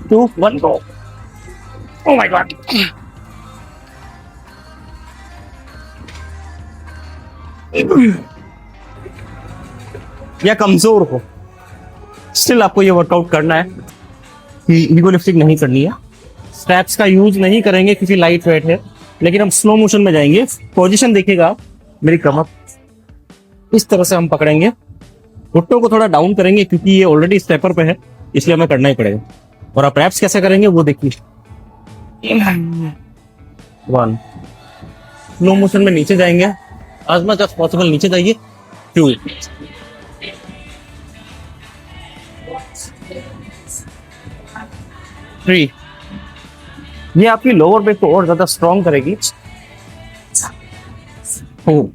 2 1 go. Oh my God. या कमजोर हो, स्टिल आपको ये वर्कआउट करना है कि ईगो लिफ्टिंग नहीं करनी है। स्ट्रैप्स का यूज नहीं करेंगे क्योंकि लाइट वेट है, लेकिन हम स्लो मोशन में जाएंगे। पोजीशन देखिएगा आप, मेरी कमर इस तरह से हम पकड़ेंगे, घुटनों को थोड़ा डाउन करेंगे क्योंकि ये ऑलरेडी स्टेपर पे है, इसलिए हमें करना ही पड़ेगा। और आप रैप्स कैसे करेंगे वो देखिए। 1 स्लो मोशन में नीचे जाएंगे, as much as possible नीचे जाइए। 2 3 ये आपकी लोअर बैक को और ज्यादा स्ट्रॉन्ग करेगी। 4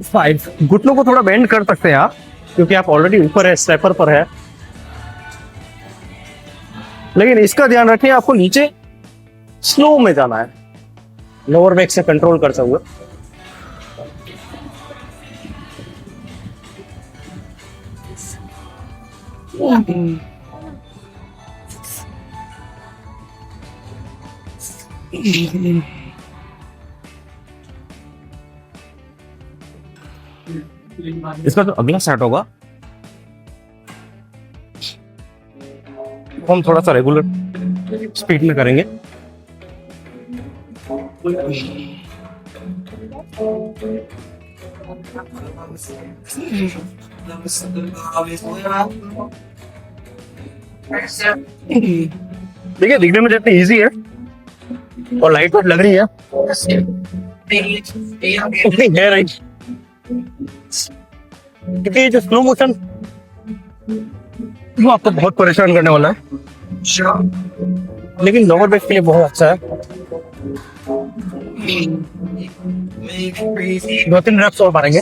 5 घुटनों को थोड़ा बेंड कर सकते हैं आप क्योंकि आप ऑलरेडी ऊपर है, स्टेपर पर है, लेकिन इसका ध्यान रखिए आपको नीचे स्लो में जाना है, लोअर बैक से कंट्रोल करते हुए। इसका जो अगला सेट होगा हम थोड़ा सा रेगुलर स्पीड में करेंगे। देखिए दिखने में जितनी इजी है और लाइट वेट लग रही है उतनी है नहीं, क्योंकि जो स्लो मोशन वो आपको बहुत परेशान करने वाला है, लेकिन लोअर बैक के लिए बहुत अच्छा है। 2-3 रेप्स और मारेंगे।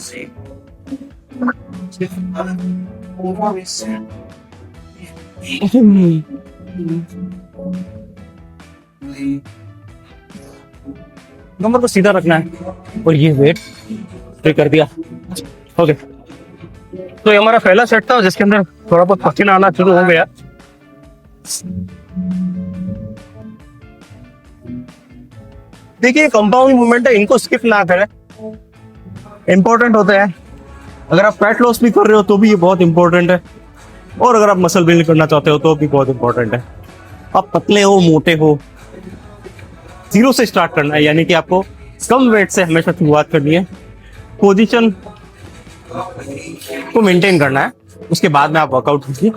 कमर को सीधा रखना है और ये वेट पे कर दिया। ओके, तो ये हमारा पहला सेट था जिसके अंदर थोड़ा बहुत पसीना आना शुरू हो गया। देखिए कंपाउंड मूवमेंट है, इनको स्किप ना करें, इंपॉर्टेंट होते हैं। अगर आप फैट लॉस भी कर रहे हो तो भी ये बहुत इंपॉर्टेंट है, और अगर आप मसल बिल्ड करना चाहते हो तो भी बहुत इंपॉर्टेंट है। आप पतले हो मोटे हो, 0 से स्टार्ट करना है, यानी कि आपको कम वेट से हमेशा शुरुआत करनी है। पोजीशन को मेंटेन करना है, उसके बाद में आप वर्कआउट कीजिए।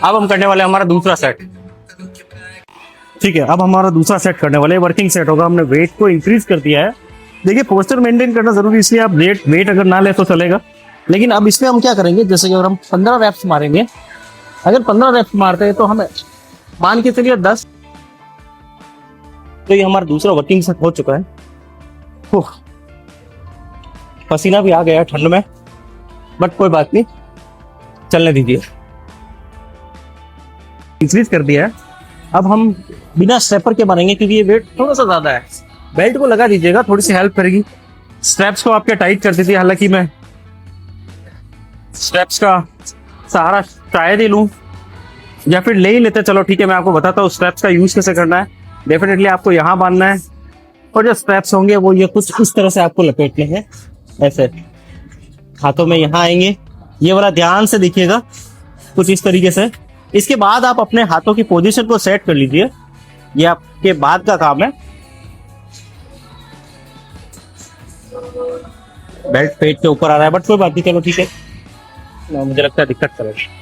अब हम करने वाले हमारा दूसरा सेट। ठीक है, अब हमारा दूसरा सेट करने वाले वर्किंग सेट होगा। हमने वेट को इंक्रीज कर दिया है। देखिए पोस्चर मेंटेन करना जरूरी, इसलिए आप वेट अगर ना ले तो चलेगा, लेकिन अब इसमें हम क्या करेंगे, जैसे कि अगर हम 15 रैप्स मारेंगे, अगर 15 रैप्स मारते हैं तो हमें मान के चलिए 10, तो ये हमारा दूसरा वर्किंग सेट हो चुका है। पसीना भी आ गया ठंड में, बट कोई बात नहीं, चलने दीजिए। इंक्रीज कर दिया है। अब हम बिना स्टेपर के मारेंगे क्योंकि ये वेट थोड़ा सा ज्यादा है। बेल्ट को लगा दीजिएगा, थोड़ी सी हेल्प करेगी। स्ट्रैप्स को आपके टाइट कर दीजिए, हालांकि मैं स्ट्रैप्स का सहारा शायद ही लूं या फिर ले ही लेते। चलो ठीक है, मैं आपको बताता हूँ स्ट्रैप्स का यूज कैसे करना है। डेफिनेटली आपको यहाँ बांधना है, और जो स्ट्रैप्स होंगे वो ये कुछ इस तरह से आपको लपेटने हैं, ऐसे हाथों में यहाँ आएंगे। ये वाला ध्यान से देखिएगा, कुछ इस तरीके से। इसके बाद आप अपने हाथों की पोजीशन को सेट कर लीजिए, ये आपके बाद का काम है। बेल्ट पेट के ऊपर आ रहा है, बट कोई बात नहीं, चलो ठीक है, मुझे लगता है दिक्कत करेगा।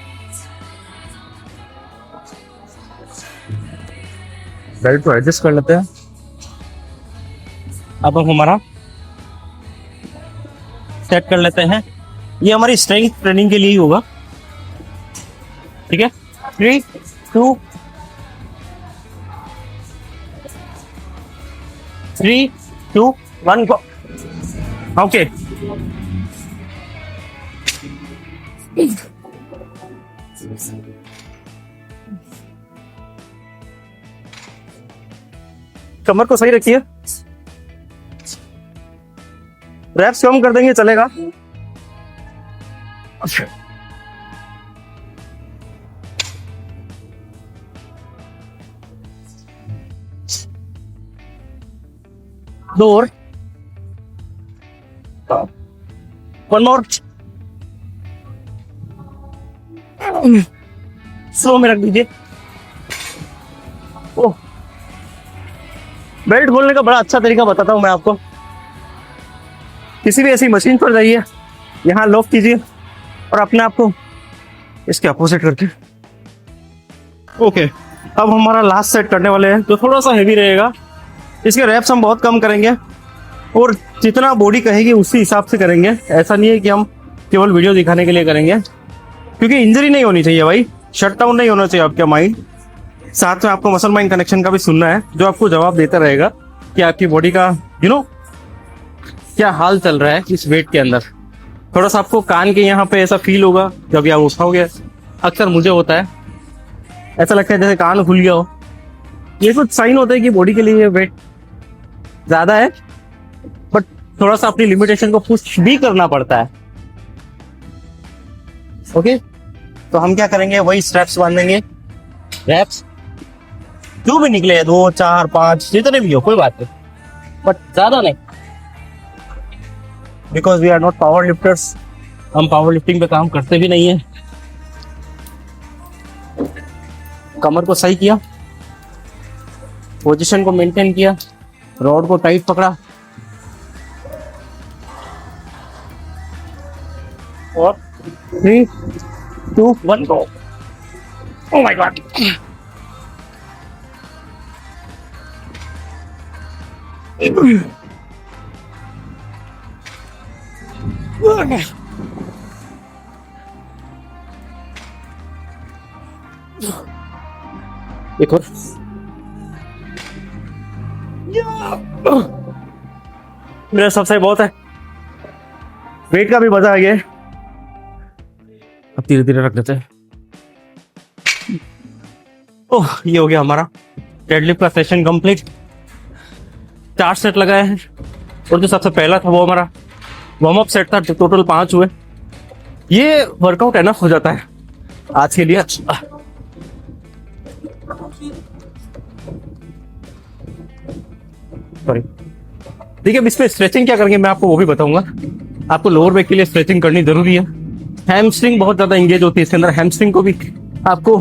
बेल्ट को एडजस्ट कर लेते हैं। अब हम हमारा सेट कर लेते हैं। ये हमारी स्ट्रेंथ ट्रेनिंग के लिए ही होगा, ठीक है। 3 2 3 2 1 गो। ओके, कमर को सही रखिए, रैप्स कम कर देंगे चलेगा। दो और, वन मोर, स्लो में रख दीजिए। ओह, बेल्ट खोलने का बड़ा अच्छा तरीका बताता हूं मैं आपको। किसी भी ऐसी मशीन पर जाइए, यहाँ लॉक कीजिए और अपने आप को इसके अपोजिट करके। ओके, अब हमारा लास्ट सेट करने वाले हैं जो थोड़ा सा हेवी रहेगा। इसके रैप्स हम बहुत कम करेंगे और जितना बॉडी कहेगी उसी हिसाब से करेंगे। ऐसा नहीं है कि हम केवल वीडियो दिखाने के लिए करेंगे, क्योंकि इंजरी नहीं होनी चाहिए भाई, शट डाउन नहीं होना चाहिए आपका माइंड। साथ में आपको मसल माइंड कनेक्शन का भी सुनना है, जो आपको जवाब देता रहेगा कि आपकी बॉडी का क्या हाल चल रहा है इस वेट के अंदर। थोड़ा सा आपको कान के यहाँ पे ऐसा फील होगा जब आप उठाओगे। अक्सर मुझे होता है, ऐसा लगता है जैसे कान खुल गया हो। ये कुछ साइन होता है कि बॉडी के लिए वेट ज्यादा है, बट थोड़ा सा अपनी लिमिटेशन को पुश भी करना पड़ता है। ओके, तो हम क्या करेंगे, वही स्ट्रैप्स बांधेंगे। रैप्स जो भी निकले, 2, 4, 5 जितने भी हो, कोई बात नहीं, बट ज्यादा नहीं, because we are not power lifters. हम पावर लिफ्टिंग पे काम करते भी नहीं है। कमर को सही किया, पोजीशन को मेंटेन किया, रॉड को टाइट पकड़ा और 3, 2, 1 गो। ओह माय गॉड, एक और, मेरा सबसे बहुत है, वेट का भी मजा आ गया। अब धीरे धीरे रख देते हैं। ओह, ये हो गया हमारा डेडलिफ्ट का सेशन कंप्लीट। 4 सेट लगाए हैं और जो सबसे पहला था वो हमारा वार्म अप सेट था, टोटल 5 हुए। ये वर्कआउट एनफ हो जाता है आज के लिए। सॉरी, ठीक है, इस पे स्ट्रेचिंग क्या करेंगे मैं आपको वो भी बताऊंगा। आपको लोअर बैक के लिए स्ट्रेचिंग करनी जरूरी है। हैमस्ट्रिंग बहुत ज्यादा इंगेज होती है इसके अंदर, हैमस्ट्रिंग को भी आपको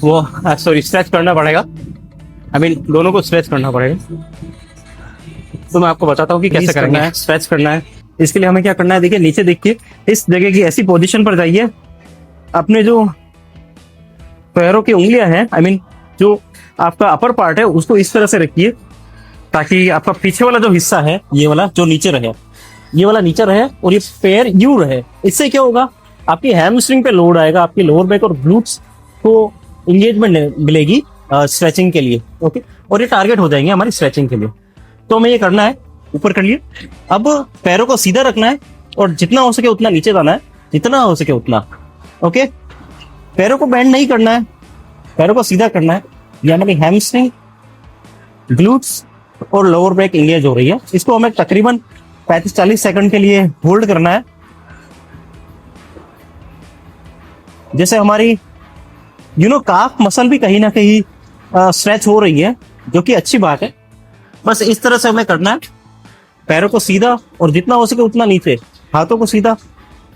वो स्ट्रेच करना पड़ेगा। आई मीन दोनों को स्ट्रेच करना पड़ेगा। तो मैं आपको बताता हूँ कि कैसे करना है, स्ट्रेच करना है। इसके लिए हमें क्या करना है, देखिए नीचे देखिए, इस जगह की ऐसी पोजीशन पर जाइए, अपने जो पैरों की उंगलियां हैं, आई मीन जो आपका अपर पार्ट है, उसको इस तरह से रखिए ताकि आपका पीछे वाला जो हिस्सा है, ये वाला जो नीचे रहे, ये वाला नीचे रहे और ये पैर यूं रहे। इससे क्या होगा, आपकी हैमस्ट्रिंग पे लोड आएगा, आपकी लोअर बैक और ग्लूट्स को इंगेजमेंट मिलेगी स्ट्रेचिंग के लिए। ओके, और ये टारगेट हो जाएंगे हमारी स्ट्रेचिंग के लिए। तो हमें ये करना है, ऊपर कर लिए। अब पैरों को सीधा रखना है और जितना हो सके उतना नीचे जाना है, जितना हो सके उतना। ओके, पैरों को बेंड नहीं करना है, पैरों को सीधा करना है। ये हमारी हैमस्ट्रिंग, ग्लूट्स और लोअर बैक इंगेज हो रही है। इसको हमें तकरीबन 35-40 सेकंड के लिए होल्ड करना है। जैसे हमारी काफ मसल भी कहीं ना कहीं स्ट्रेच हो रही है, जो कि अच्छी बात है। बस इस तरह से हमें करना है, पैरों को सीधा और जितना हो सके उतना नीचे, हाथों को सीधा।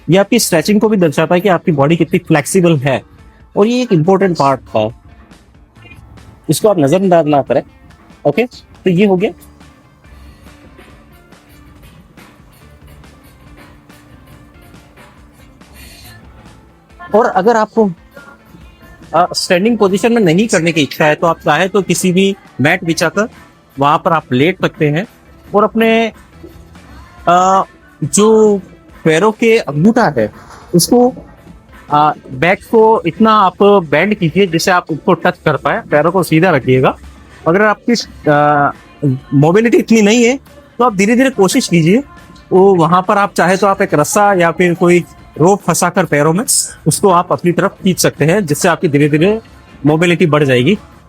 ये आपकी स्ट्रेचिंग को भी दर्शाता है कि आपकी बॉडी कितनी फ्लेक्सिबल है, और ये एक इंपॉर्टेंट पार्ट है, इसको आप नजरअंदाज ना करें। ओके, तो ये हो गया। और अगर आपको स्टैंडिंग पोजीशन में नहीं करने की इच्छा है, तो आप चाहे तो किसी भी मैट बिछाकर वहां पर आप लेट सकते हैं और अपने जो पैरों के अंगूठा है उसको बैक को इतना आप बेंड कीजिए जिससे आप उसको टच कर पाए। पैरों को सीधा रखिएगा। अगर आपकी मोबिलिटी इतनी नहीं है तो आप धीरे धीरे कोशिश कीजिए। वो वहां पर आप चाहे तो आप एक रस्सा या फिर कोई रोप फंसाकर पैरों में उसको आप अपनी तरफ खींच सकते हैं, जिससे आपकी धीरे धीरे मोबिलिटी बढ़ जाएगी।